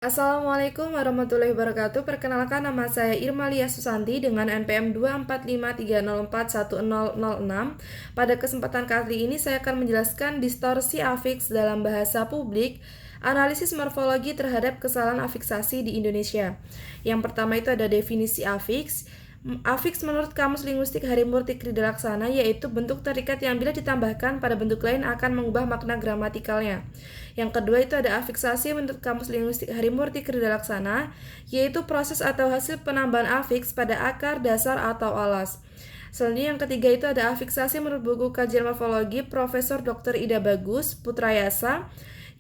Assalamualaikum warahmatullahi wabarakatuh. Perkenalkan, nama saya Irmalia Susanti dengan NPM 24530410006. Pada kesempatan kali ini saya akan menjelaskan distorsi afiks dalam bahasa publik, analisis morfologi terhadap kesalahan afiksasi di Indonesia. Yang pertama itu ada definisi afiks. Afiks menurut Kamus Linguistik Harimurti Kridalaksana yaitu bentuk terikat yang bila ditambahkan pada bentuk lain akan mengubah makna gramatikalnya. Yang kedua itu ada afiksasi menurut Kamus Linguistik Harimurti Kridalaksana yaitu proses atau hasil penambahan afiks pada akar, dasar, atau alas. Selanjutnya yang ketiga itu ada afiksasi menurut buku kajian morfologi Profesor Dr. Ida Bagus Putrayasa,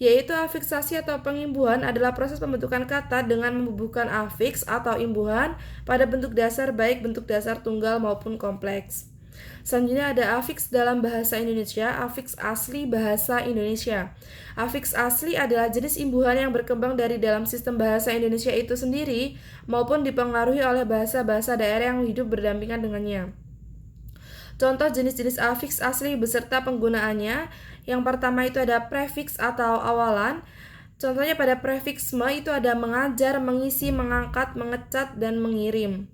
yaitu afiksasi atau pengimbuhan adalah proses pembentukan kata dengan membubuhkan afiks atau imbuhan pada bentuk dasar baik bentuk dasar tunggal maupun kompleks. Selanjutnya ada afiks dalam bahasa Indonesia, afiks asli bahasa Indonesia. Afiks asli adalah jenis imbuhan yang berkembang dari dalam sistem bahasa Indonesia itu sendiri maupun dipengaruhi oleh bahasa-bahasa daerah yang hidup berdampingan dengannya. Contoh jenis-jenis afiks asli beserta penggunaannya. Yang pertama itu ada prefiks atau awalan. Contohnya pada prefiksme itu ada mengajar, mengisi, mengangkat, mengecat, dan mengirim.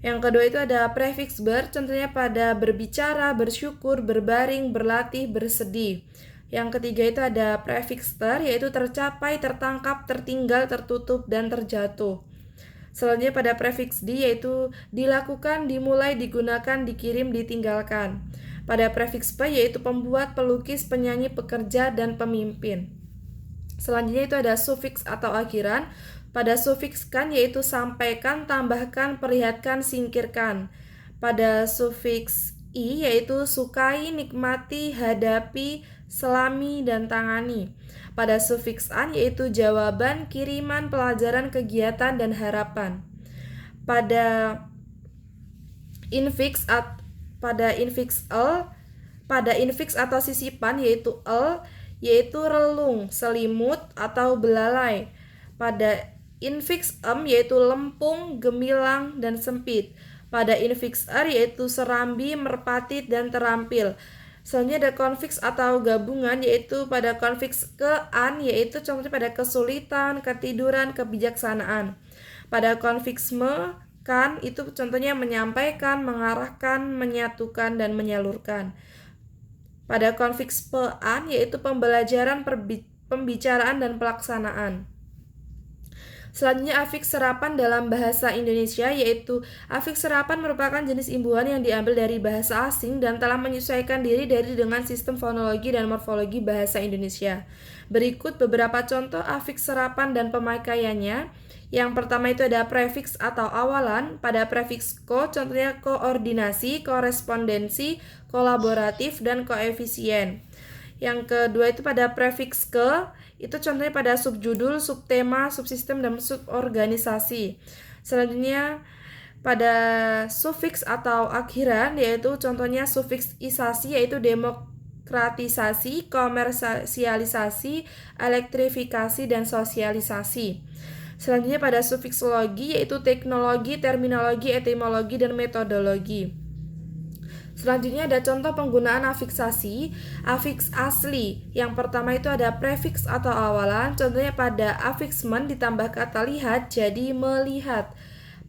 Yang kedua itu ada prefiks ber, contohnya pada berbicara, bersyukur, berbaring, berlatih, bersedih. Yang ketiga itu ada prefiks ter, yaitu tercapai, tertangkap, tertinggal, tertutup, dan terjatuh. Selanjutnya pada prefiks di yaitu dilakukan, dimulai, digunakan, dikirim, ditinggalkan. Pada prefiks p yaitu pembuat, pelukis, penyanyi, pekerja, dan pemimpin. Selanjutnya itu ada sufiks atau akhiran. Pada sufiks kan yaitu sampaikan, tambahkan, perlihatkan, singkirkan. Pada sufiks i yaitu sukai, nikmati, hadapi, selami, dan tangani. Pada sufiks an yaitu jawaban, kiriman, pelajaran, kegiatan, dan harapan. Pada infiks atau sisipan yaitu relung, selimut, atau belalai. Pada infiks yaitu lempung, gemilang, dan sempit. Pada infiks yaitu serambi, merpati, dan terampil. Selanjutnya ada konfiks atau gabungan yaitu pada konfiks ke-an yaitu contohnya pada kesulitan, ketiduran, kebijaksanaan. Pada konfiksme kan itu contohnya menyampaikan, mengarahkan, menyatukan, dan menyalurkan. Pada konfiks pe-an yaitu pembelajaran, pembicaraan, dan pelaksanaan. Selanjutnya afiks serapan dalam bahasa Indonesia yaitu afiks serapan merupakan jenis imbuhan yang diambil dari bahasa asing dan telah menyesuaikan diri dengan sistem fonologi dan morfologi bahasa Indonesia. Berikut beberapa contoh afiks serapan dan pemakaiannya. Yang pertama itu ada prefiks atau awalan. Pada prefiks ko contohnya koordinasi, korespondensi, kolaboratif, dan koefisien. Yang kedua itu pada prefiks ke, itu contohnya pada subjudul, subtema, subsistem, dan suborganisasi. Selanjutnya pada sufiks atau akhiran yaitu contohnya sufiks isasi yaitu demokratisasi, komersialisasi, elektrifikasi, dan sosialisasi. Selanjutnya pada sufiksologi yaitu teknologi, terminologi, etimologi, dan metodologi. Selanjutnya ada contoh penggunaan afiksasi, afiks asli. Yang pertama itu ada prefiks atau awalan, contohnya pada afiksmen ditambah kata lihat jadi melihat.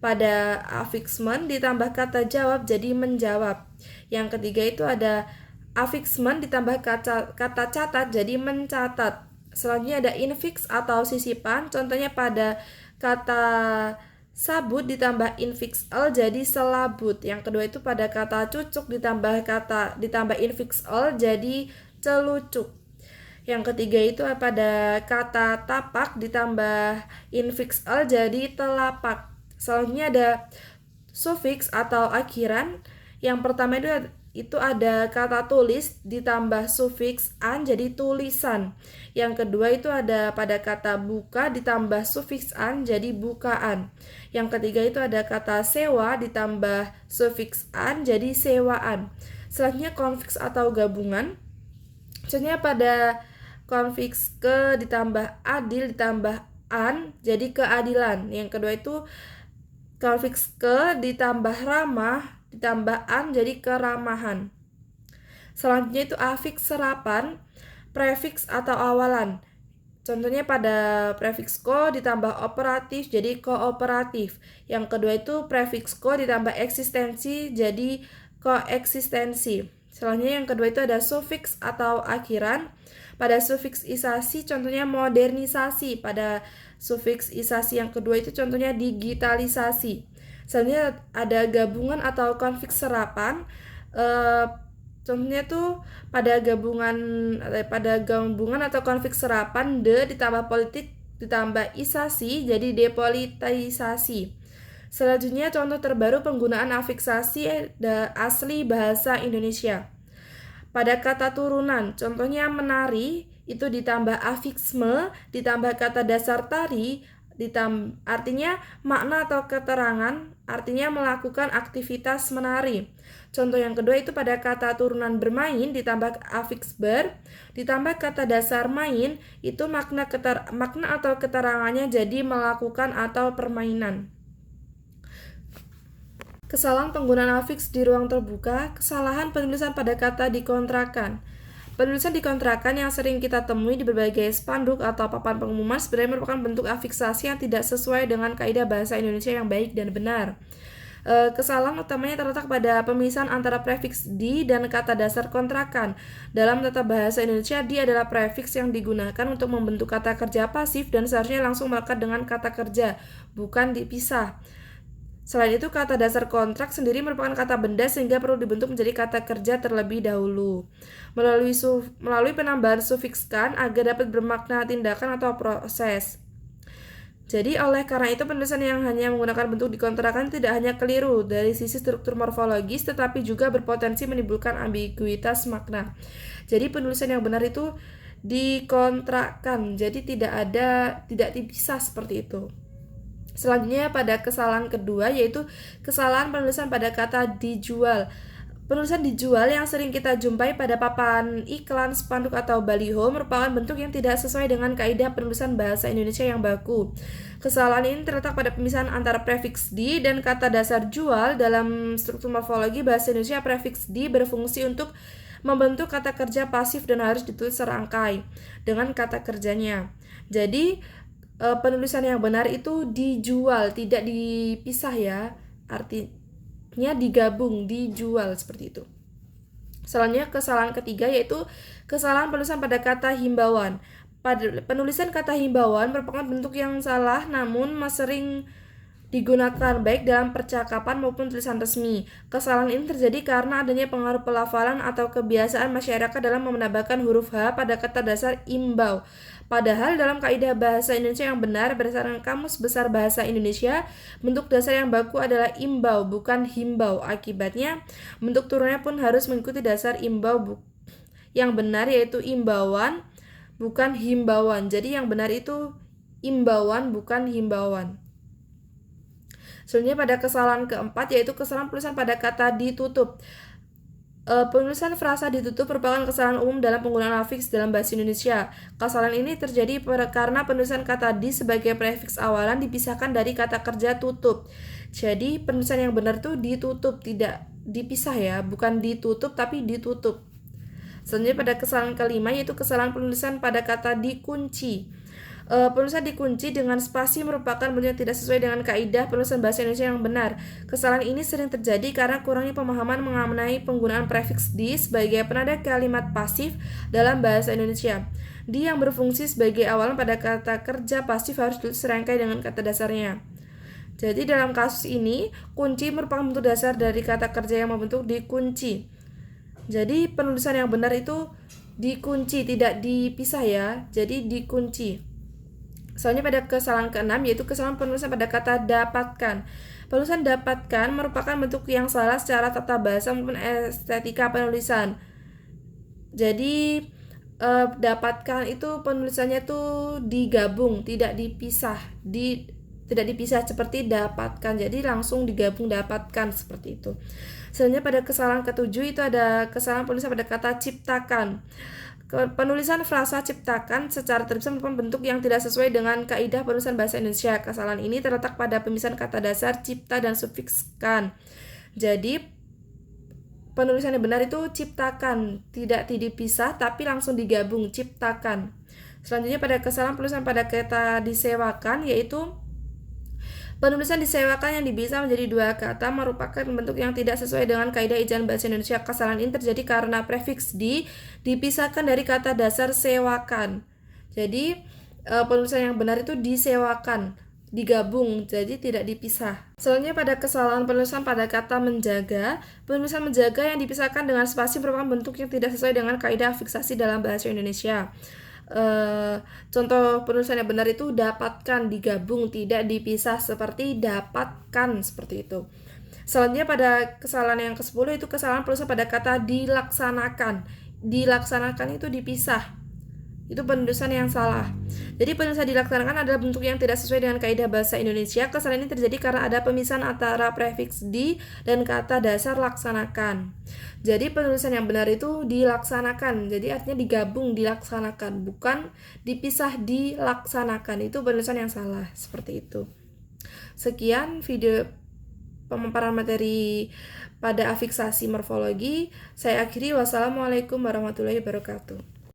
Pada afiksmen ditambah kata jawab jadi menjawab. Yang ketiga itu ada afiksmen ditambah kata catat jadi mencatat. Selanjutnya ada infiks atau sisipan, contohnya pada kata sabut ditambah infiks l jadi selabut. Yang kedua itu pada kata cucuk ditambah infiks l jadi celucuk. Yang ketiga itu pada kata tapak ditambah infiks l jadi telapak. Selanjutnya ada sufiks atau akhiran. Yang pertama itu ada kata tulis ditambah sufiks an jadi tulisan. Yang kedua itu ada pada kata buka ditambah sufiks an jadi bukaan. Yang ketiga itu ada kata sewa ditambah sufiks an jadi sewaan. Selanjutnya konfiks atau gabungan. Contohnya pada konfiks ke ditambah adil ditambah an jadi keadilan. Yang kedua itu konfiks ke ditambah ramah ditambah an jadi keramahan. Selanjutnya itu afiks serapan, prefiks atau awalan. Contohnya pada prefix ko ditambah operatif jadi kooperatif. Yang kedua itu prefix ko ditambah eksistensi jadi koeksistensi. Selanjutnya yang kedua itu ada sufiks atau akhiran. Pada sufiks isasi contohnya modernisasi. Pada sufiks isasi yang kedua itu contohnya digitalisasi. Selanjutnya ada gabungan atau konfiks serapan. Contohnya tuh pada gabungan atau konfiks serapan de ditambah politik ditambah isasi jadi depolitisasi. Selanjutnya contoh terbaru penggunaan afiksasi asli bahasa Indonesia. Pada kata turunan, contohnya menari itu ditambah afiksme ditambah kata dasar tari artinya makna atau keterangan, artinya melakukan aktivitas menari. Contoh yang kedua itu pada kata turunan bermain ditambah afiks ber ditambah kata dasar main itu makna atau keterangannya jadi melakukan atau permainan. Kesalahan penggunaan afiks di ruang terbuka, kesalahan penulisan pada kata dikontrakan. Penulisan dikontrakan yang sering kita temui di berbagai spanduk atau papan pengumuman sebenarnya merupakan bentuk afiksasi yang tidak sesuai dengan kaidah bahasa Indonesia yang baik dan benar. Kesalahan utamanya terletak pada pemisahan antara prefiks di dan kata dasar kontrakan. Dalam tata bahasa Indonesia, di adalah prefiks yang digunakan untuk membentuk kata kerja pasif dan seharusnya langsung melekat dengan kata kerja, bukan dipisah. Selain itu, kata dasar kontrak sendiri merupakan kata benda sehingga perlu dibentuk menjadi kata kerja terlebih dahulu. Melalui penambahan sufiks kan agar dapat bermakna tindakan atau proses. Jadi oleh karena itu penulisan yang hanya menggunakan bentuk dikontrakan tidak hanya keliru dari sisi struktur morfologis tetapi juga berpotensi menimbulkan ambiguitas makna. Jadi penulisan yang benar itu dikontrakkan. Jadi tidak dipisah seperti itu. Selanjutnya pada kesalahan kedua yaitu kesalahan penulisan pada kata dijual. Penulisan dijual yang sering kita jumpai pada papan iklan, spanduk atau baliho merupakan bentuk yang tidak sesuai dengan kaidah penulisan bahasa Indonesia yang baku. Kesalahan ini terletak pada pemisahan antara prefiks di dan kata dasar jual. Dalam struktur morfologi bahasa Indonesia, prefiks di berfungsi untuk membentuk kata kerja pasif dan harus ditulis serangkai dengan kata kerjanya. Jadi penulisan yang benar itu dijual, tidak dipisah ya. Artinya digabung, dijual seperti itu. Selanjutnya kesalahan ketiga yaitu kesalahan penulisan pada kata himbauan. Pada penulisan kata himbauan merupakan bentuk yang salah namun sering digunakan baik dalam percakapan maupun tulisan resmi. Kesalahan ini terjadi karena adanya pengaruh pelafalan atau kebiasaan masyarakat dalam menambahkan huruf H pada kata dasar imbau. Padahal dalam kaidah bahasa Indonesia yang benar berdasarkan Kamus Besar Bahasa Indonesia, bentuk dasar yang baku adalah imbau bukan himbau. Akibatnya, bentuk turunnya pun harus mengikuti dasar imbau yang benar yaitu imbauan bukan himbauan. Jadi yang benar itu imbauan bukan himbauan. Selanjutnya pada kesalahan keempat yaitu kesalahan penulisan pada kata ditutup. Penulisan frasa ditutup merupakan kesalahan umum dalam penggunaan afiks dalam bahasa Indonesia. Kesalahan ini terjadi karena penulisan kata di sebagai prefiks awalan dipisahkan dari kata kerja tutup. Jadi penulisan yang benar tuh ditutup, tidak dipisah ya, bukan ditutup tapi ditutup. Selanjutnya pada kesalahan kelima yaitu kesalahan penulisan pada kata dikunci. Penulisan dikunci dengan spasi merupakan bentuk yang tidak sesuai dengan kaidah penulisan bahasa Indonesia yang benar. Kesalahan ini sering terjadi karena kurangnya pemahaman mengenai penggunaan prefiks di sebagai penanda kalimat pasif dalam bahasa Indonesia. Di yang berfungsi sebagai awalan pada kata kerja pasif harus diserangkai dengan kata dasarnya. Jadi dalam kasus ini, kunci merupakan bentuk dasar dari kata kerja yang membentuk dikunci. Jadi penulisan yang benar itu dikunci, tidak dipisah ya. Jadi dikunci. Selanjutnya pada kesalahan keenam yaitu kesalahan penulisan pada kata dapatkan. Penulisan dapatkan merupakan bentuk yang salah secara tata bahasa maupun estetika penulisan. Jadi dapatkan itu penulisannya tuh digabung, tidak dipisah, tidak dipisah seperti dapatkan. Jadi langsung digabung dapatkan seperti itu. Selanjutnya pada kesalahan ketujuh itu ada kesalahan penulisan pada kata ciptakan. Penulisan frasa ciptakan secara terpisah merupakan bentuk yang tidak sesuai dengan kaidah penulisan bahasa Indonesia. Kesalahan ini terletak pada pemisahan kata dasar cipta dan sufiks kan. Jadi penulisan yang benar itu ciptakan, tidak dipisah tapi langsung digabung, ciptakan. Selanjutnya pada kesalahan penulisan pada kata disewakan, yaitu penulisan disewakan yang dipisah menjadi dua kata merupakan bentuk yang tidak sesuai dengan kaidah ejaan bahasa Indonesia. Kesalahan ini terjadi karena prefiks di dipisahkan dari kata dasar sewakan. Jadi penulisan yang benar itu disewakan, digabung, jadi tidak dipisah. Selanjutnya pada kesalahan penulisan pada kata menjaga, penulisan menjaga yang dipisahkan dengan spasi merupakan bentuk yang tidak sesuai dengan kaidah fiksasi dalam bahasa Indonesia. Contoh penulisan yang benar itu dapatkan, digabung, tidak dipisah, seperti dapatkan, seperti itu. Selanjutnya pada kesalahan yang ke-10 itu kesalahan penulisan pada kata dilaksanakan. Dilaksanakan itu dipisah, itu penulisan yang salah. Jadi penulisan dilaksanakan adalah bentuk yang tidak sesuai dengan kaidah bahasa Indonesia. Kesalahan ini terjadi karena ada pemisahan antara prefiks di dan kata dasar laksanakan. Jadi penulisan yang benar itu dilaksanakan, jadi artinya digabung, dilaksanakan, bukan dipisah, dilaksanakan. Itu penulisan yang salah, seperti itu. Sekian video pemaparan materi pada afiksasi morfologi. Saya akhiri. Wassalamualaikum warahmatullahi wabarakatuh.